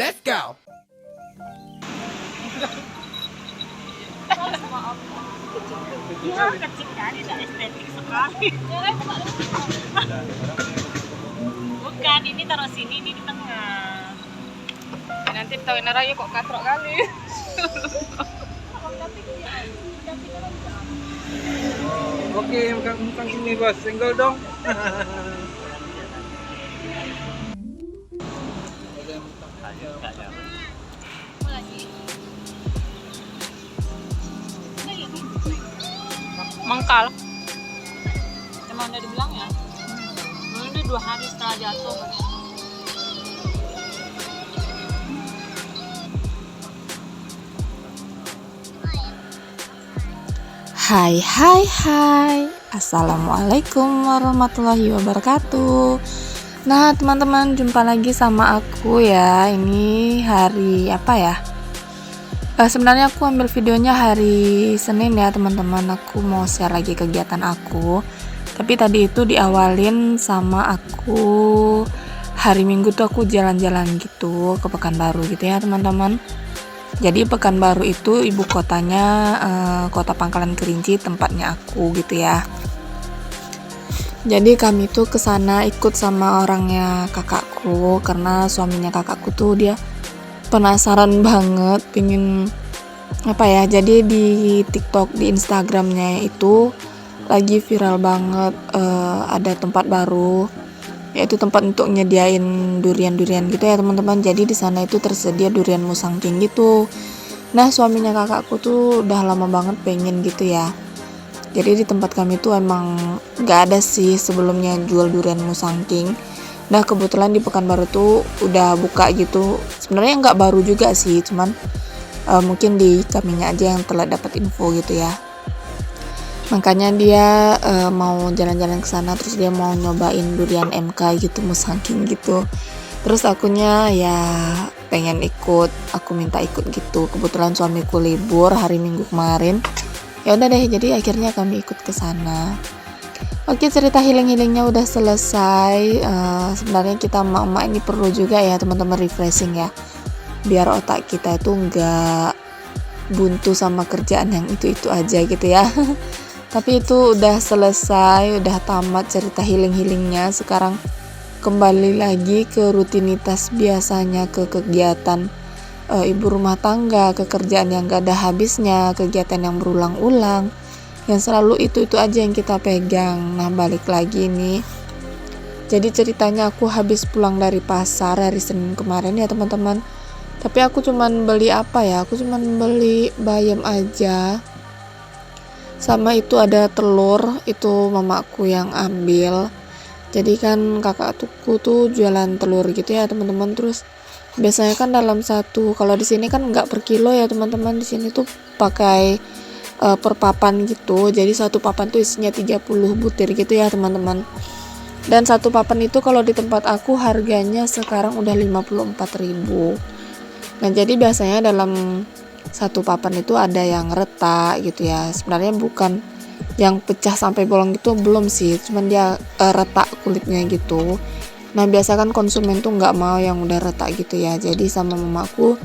Let's go. Ya, kecil kali, tidak estetik sekali. Bukan, ini taruh sini, ini di tengah. Nanti tahuin raya kok katrok kali. Oke, bukan sini bos, senggol dong. Mangkal. Emang udah dibilang ya? Ini 2 hari setelah jatuh. Hai hai hai, assalamualaikum warahmatullahi wabarakatuh. Nah teman-teman, jumpa lagi sama aku ya. Ini hari apa ya? Sebenarnya aku ambil videonya hari Senin ya teman-teman. Aku mau share lagi kegiatan aku. Tapi tadi itu diawalin sama aku hari Minggu tuh aku jalan-jalan gitu ke Pekanbaru gitu ya teman-teman. Jadi Pekanbaru itu ibu kotanya kota Pangkalan Kerinci, tempatnya aku gitu ya. Jadi kami tuh kesana ikut sama orangnya kakakku, karena suaminya kakakku tuh dia penasaran banget pingin apa ya. Jadi di TikTok, di Instagramnya itu lagi viral banget, ada tempat baru, yaitu tempat untuk nyediain durian-durian gitu ya teman-teman. Jadi di sana itu tersedia durian Musang King gitu. Nah suaminya kakakku tuh udah lama banget pengen gitu ya. Jadi di tempat kami tuh emang gak ada sih sebelumnya jual durian Musang King. Nah kebetulan di Pekanbaru tuh udah buka gitu. Sebenarnya nggak baru juga sih, cuman mungkin di kaminya aja yang telah dapat info gitu ya. Makanya dia mau jalan-jalan ke sana, terus dia mau nyobain durian MK gitu, Musang King gitu. Terus akunya ya pengen ikut, aku minta ikut gitu. Kebetulan suamiku libur hari Minggu kemarin. Ya udah deh, jadi akhirnya kami ikut ke sana. Oke, cerita healing-healingnya udah selesai. Sebenarnya kita emak-emak ini perlu juga ya teman-teman refreshing ya, biar otak kita itu nggak buntu sama kerjaan yang itu-itu aja gitu ya. Tapi itu udah selesai, udah tamat cerita healing-healingnya. Sekarang kembali lagi ke rutinitas biasanya, ke kegiatan ibu rumah tangga, ke kerjaan yang gak ada habisnya, kegiatan yang berulang-ulang, yang selalu itu-itu aja yang kita pegang. Nah balik lagi nih, jadi ceritanya aku habis pulang dari pasar hari Senin kemarin ya teman-teman. Tapi aku cuman beli apa ya, aku cuman beli bayam aja. Sama itu ada telur, itu mamaku yang ambil. Jadi kan kakakku tuh jualan telur gitu ya teman-teman. Terus biasanya kan dalam satu, kalau di sini kan nggak per kilo ya teman-teman. Di sini tuh pakai per papan gitu. Jadi satu papan tuh isinya 30 butir gitu ya teman-teman. Dan satu papan itu kalau di tempat aku harganya sekarang udah 54.000. Nah jadi biasanya dalam satu papan itu ada yang retak gitu ya. Sebenarnya bukan yang pecah sampai bolong gitu, belum sih, cuman dia retak kulitnya gitu. Nah biasa kan konsumen tuh nggak mau yang udah retak gitu ya. Jadi sama mamaku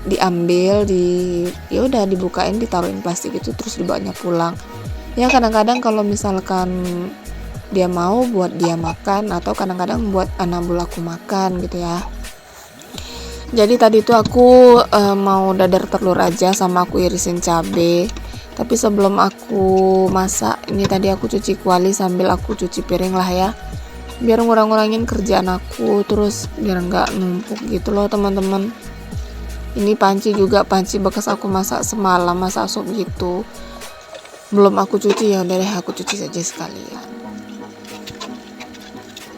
diambil, ya udah dibukain, ditaruhin plastik gitu, terus dibawanya pulang. Ya kadang-kadang kalau misalkan dia mau buat dia makan, atau kadang-kadang buat anak bulaku makan gitu ya. Jadi tadi tuh aku mau dadar telur aja, sama aku irisin cabe. Tapi sebelum aku masak, ini tadi aku cuci kuali sambil aku cuci piring lah ya, biar ngurang-ngurangin kerjaan aku, terus biar nggak numpuk gitu loh teman-teman. Ini panci juga, panci bekas aku masak semalam, masak sup gitu, belum aku cuci. Ya udah deh, aku cuci saja sekalian.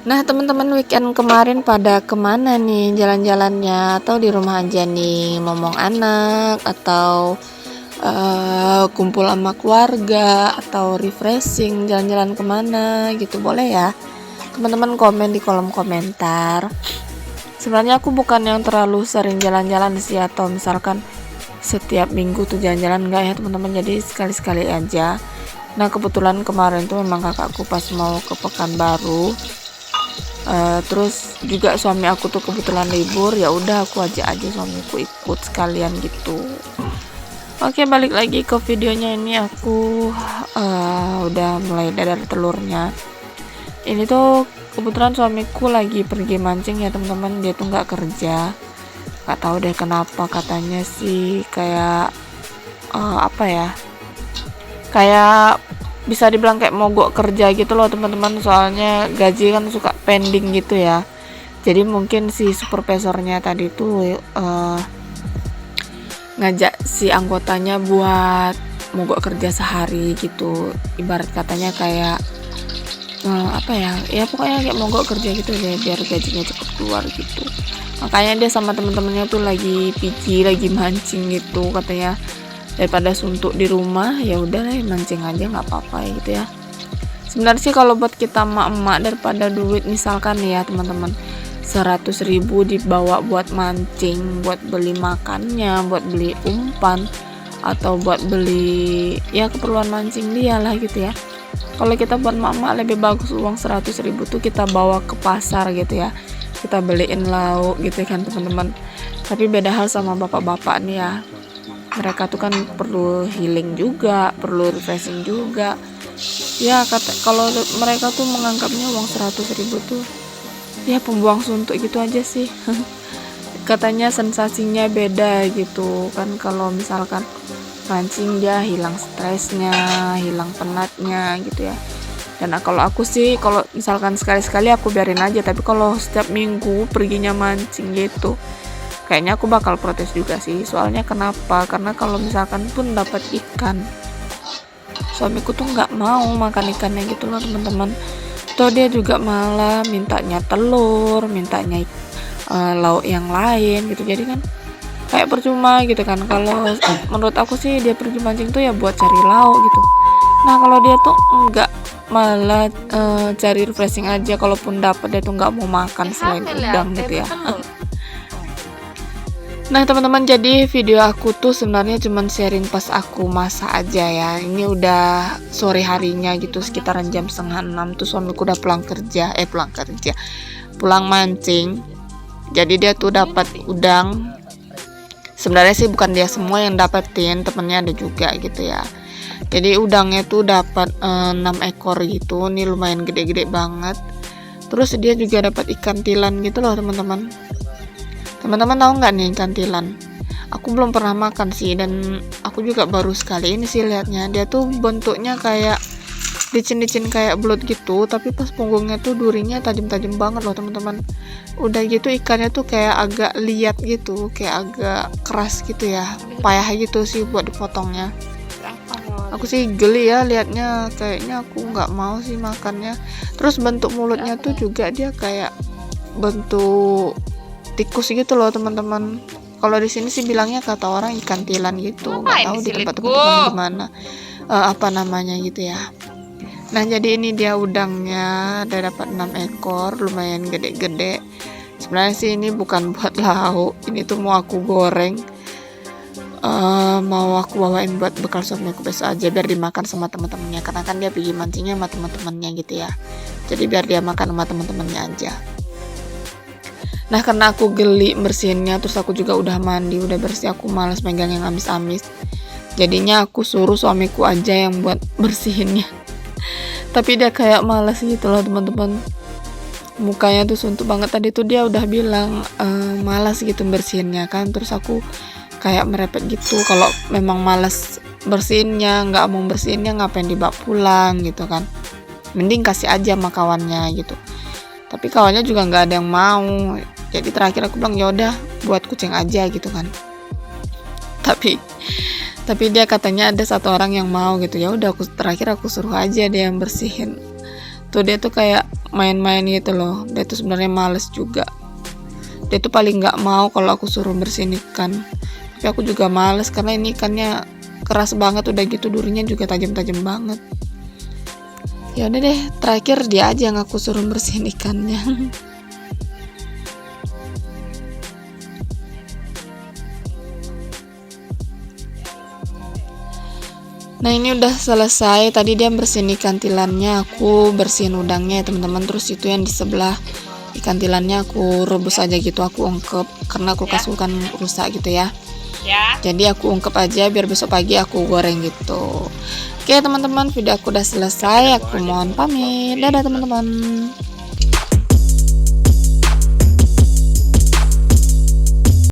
Nah teman-teman, weekend kemarin pada kemana nih jalan-jalannya? Atau di rumah aja nih ngomong anak, atau kumpul sama keluarga, atau refreshing, jalan-jalan kemana gitu? Boleh ya teman-teman komen di kolom komentar. Sebenarnya aku bukan yang terlalu sering jalan-jalan sih, atau misalkan setiap minggu tuh jalan-jalan, enggak ya teman-teman. Jadi sekali-sekali aja. Nah kebetulan kemarin tuh memang kakakku pas mau ke Pekanbaru, Terus juga suami aku tuh kebetulan libur, ya udah aku ajak aja suamiku ikut sekalian gitu. Oke, balik lagi ke videonya. Ini aku udah mulai dadar telurnya. Ini tuh kebetulan suamiku lagi pergi mancing ya teman-teman. Dia tuh nggak kerja, nggak tahu deh kenapa, katanya sih kayak apa ya, kayak bisa dibilang kayak mogok kerja gitu loh teman-teman. Soalnya gaji kan suka pending gitu ya. Jadi mungkin si supervisornya tadi tuh ngajak si anggotanya buat mogok kerja sehari gitu. Ibarat katanya kayak apa ya pokoknya kayak mogok kerja gitu deh, biar gajinya cepet keluar gitu. Makanya dia sama temen-temennya tuh lagi lagi mancing gitu, katanya daripada suntuk di rumah ya udah lah mancing aja nggak apa-apa gitu ya. Sebenarnya sih kalau buat kita emak-emak, daripada duit misalkan ya teman-teman 100.000 dibawa buat mancing, buat beli makannya, buat beli umpan, atau buat beli ya keperluan mancing dia lah gitu ya. Kalau kita buat emak-emak lebih bagus uang 100.000 tuh kita bawa ke pasar gitu ya, kita beliin lauk gitu kan teman-teman. Tapi beda hal sama bapak-bapak nih ya, mereka tuh kan perlu healing juga, perlu refreshing juga ya. Kalau mereka tuh menganggapnya uang 100.000 tuh ya pembuang suntuk gitu aja sih. Katanya sensasinya beda gitu kan, kalau misalkan mancing dia hilang stresnya, hilang penatnya gitu ya. Dan kalau aku sih kalau misalkan sekali-sekali aku biarin aja, tapi kalau setiap minggu perginya mancing gitu kayaknya aku bakal protes juga sih. Soalnya kenapa? Karena kalau misalkan pun dapat ikan, suamiku tuh nggak mau makan ikannya gitu loh teman-teman. Tuh dia juga malah mintanya telur, mintanya lauk yang lain gitu. Jadi kan kayak percuma gitu kan. Kalau menurut aku sih dia pergi mancing tuh ya buat cari lauk gitu. Nah kalau dia tuh enggak, malah cari refreshing aja. Kalaupun dapat dia tuh nggak mau makan selain udang gitu ya. Nah teman-teman, jadi video aku tuh sebenarnya cuman sharing pas aku masak aja ya. Ini udah sore harinya gitu, sekitaran jam 5:30 tuh suamiku udah pulang mancing. Jadi dia tuh dapat udang. Sebenarnya sih bukan dia semua yang dapetin, temennya ada juga gitu ya. Jadi udangnya tuh dapat 6 ekor gitu, nih lumayan gede-gede banget. Terus dia juga dapat ikan tilan gitu loh teman-teman. Teman-teman tahu nggak nih ikan tilan? Aku belum pernah makan sih, dan aku juga baru sekali ini sih lihatnya. Dia tuh bentuknya kayak licin-licin kayak belut gitu, tapi pas punggungnya tuh durinya tajam-tajam banget loh teman-teman. Udah gitu ikannya tuh kayak agak liat gitu, kayak agak keras gitu ya, payah gitu sih buat dipotongnya. Aku sih geli ya liatnya, kayaknya aku nggak mau sih makannya. Terus bentuk mulutnya tuh juga dia kayak bentuk tikus gitu loh teman-teman. Kalau di sini sih bilangnya kata orang ikan tilan gitu, nggak tahu di tempat-tempat gimana apa namanya gitu ya. Nah jadi ini dia udangnya, ada dapat 6 ekor, lumayan gede-gede. Sebenarnya sih ini bukan buat lauk, ini tuh mau aku goreng, mau aku bawain buat bekal suamiku besok aja biar dimakan sama teman-temannya, karena kan dia pergi mancingnya sama teman-temannya gitu ya. Jadi biar dia makan sama teman-temannya aja. Nah karena aku geli bersihinnya, terus aku juga udah mandi, udah bersih, aku malas megang yang amis-amis. Jadinya aku suruh suamiku aja yang buat bersihinnya. Tapi dia kayak malas gitu loh teman-teman. Mukanya tuh suntuk banget. Tadi tuh dia udah bilang malas gitu bersihinnya kan. Terus aku kayak merepet gitu. Kalau memang malas bersihinnya, nggak mau bersihinnya, ngapain dibawa pulang gitu kan. Mending kasih aja sama kawannya gitu. Tapi kawannya juga nggak ada yang mau. Jadi terakhir aku bilang ya udah buat kucing aja gitu kan. Tapi dia katanya ada satu orang yang mau gitu. Ya udah terakhir aku suruh aja dia yang bersihin. Tuh dia tuh kayak main-main gitu loh. Dia tuh sebenarnya males juga. Dia tuh paling nggak mau kalau aku suruh bersihin ikan. Tapi aku juga males karena ini ikannya keras banget, udah gitu durinya juga tajam-tajam banget. Ya udah deh, terakhir dia aja yang aku suruh bersihin ikannya. Nah ini udah selesai, tadi dia bersihin ikan tilannya, aku bersihin udangnya ya teman-teman. Terus itu yang di sebelah ikan tilannya aku rebus aja gitu, aku ungkep karena Ya. kulkas kan rusak gitu ya. Ya. Jadi aku ungkep aja biar besok pagi aku goreng gitu. Oke teman-teman, video aku udah selesai. Aku mohon pamit. Dadah teman-teman.